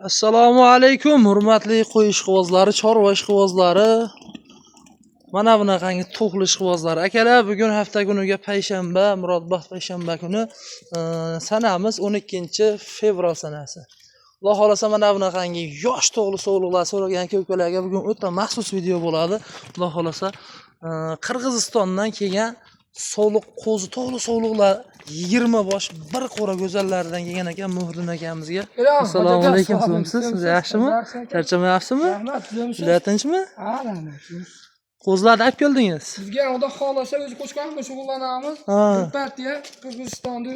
Assalomu alaykum, hurmatli qo'y ishqibozlari, chorva ishqibozlari. Mana bunaqangi to'qli ishqibozlar. Akalar, bugun hafta kuniga payshanba, Murodbaxt payshanba kuni sanamiz 12-fevral sanasi. Xudo xolasa mana bunaqangi yosh to'g'li sog'liqlar so'ragan ko'kalarga bugun o'ta maxsus video bo'ladi. Xudo xolasa Qirg'izistondan kelgan sog'liq qo'zi to'g'li sog'liqlar 20 bosh bir qo'ra go'zallaridan kelgan ekan Muhriddin akamizga. Assalomu alaykum, siz yaxshimi? Charchamayapsizmi? Rahmat, Sizlar tinchmi? Ha, rahmat. Qo'zlarni olib keldingiz. Bizga Xudo xolasa o'zi qo'chqor bilan shug'ullanamiz. Bir partiya Qirg'izistonda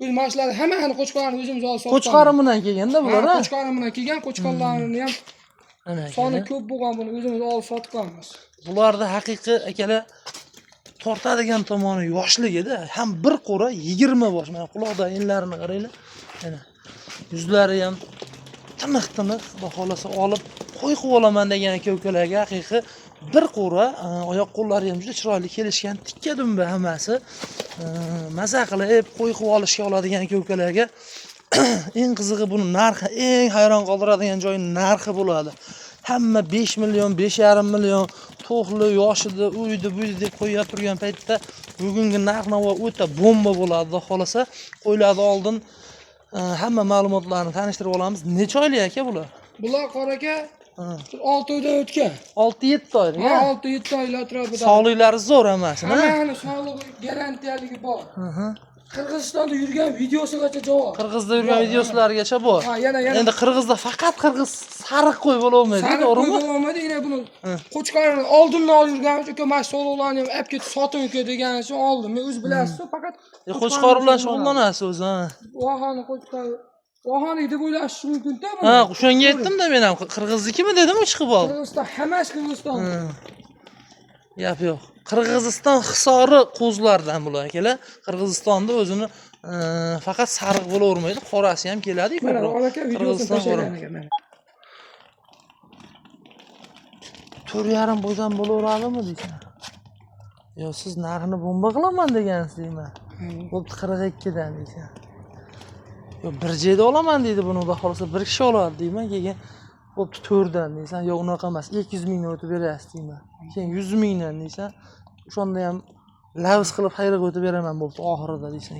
o'z mashlar hammani qo'chqorni o'zimiz olib sotamiz. Qo'chqori bilan kelganda bular. Qo'chqori bilan kelgan, qo'chqorlarni ham soni ko'p bo'lgan, buni o'zimiz olib sotganmiz. Bularda haqiqiy akalar tortadigan tomoni yoshligida, ham bir qo'ra 20 bosh. Mana quloqdan inlarini qaranglar. Mana yuzlari ham tiniq-tiniq, Xudo xolasa olib qo'y qilib olaman degan aka-ukalarga haqiqiy bir qo'ra, oyoq qo'llari ham juda chiroyli kelishgan, tikka dumba hammasi. Maza qilib qo'y qilib olishga oladigan aka-ukalarga eng qizig'i buni narxi, eng hayron qoldiradigan joyi narxi bo'ladi. Hamma 5 million, 5,5 million to'qli yoshida, uydi, buydi deb qo'yib turgan paytda bugungi narx-navo o'ta bomba bo'ladi. Xudo xolasa qo'ylarni oldin hamma ma'lumotlarni tanishtirib olamiz. Necha oylik aka bular? Bular qoraga 6 oydan o'tgan. 6-7 oylik. Ha, 6-7 oylar atrofida. Sog'liklari zo'r hammasi, Hammani sog'lig'i garantiyaligi bor. Qirg'izistonda yurgan videosigacha javob. Qirg'izda yurgan videolargacha bor. Ha, yana. Endi Qirg'izda faqat qirg'iz sariq qo'y bo'laolmaydi, to'g'rimi? Sariq qo'y bo'lmaydi, yana buni qo'chqorni oldindan olib yurgan uka mashg'ulotlarni ham olib ketib soting uka degan uchun oldim. Men o'z bilasiz-ku, faqat Qo'chqor bilan shug'ullanasiz o'zi, ha. Vahani qo'chqor. Vahani deb o'ylash mumkin-da buni. Ha, o'shanga aytdim-da men ham. Qirg'iznikimi dedim, chiqib oldi. Qirg'iziston, hammasi Qirg'iziston. Gap yo'q. Qirg'iziston hisori qo'zlardan bular akalar. Qirg'izistonda o'zini faqat sariq bo'lavermaydi, qorasi ham keladi-ku. Mana aka videosini tashlagan ekan mana. 4,5 boydan bo'laveradimi deysan? Yo, siz narxini bomba qilaman degansizmi? Bo'pti 42 dan deysan. Yo, bir joyda olaman deydi, buni xudo xolasa bir kishi oladi deyman, keyin bo'pti 4 dan deysan. Yo, unaqa emas, 200 mingdan o'tib berasiz deyman. Keyin 100 mingdan deysan. O'shanda ham lavz qilib xayriga o'tib beraman bo'pti oxirida deysan.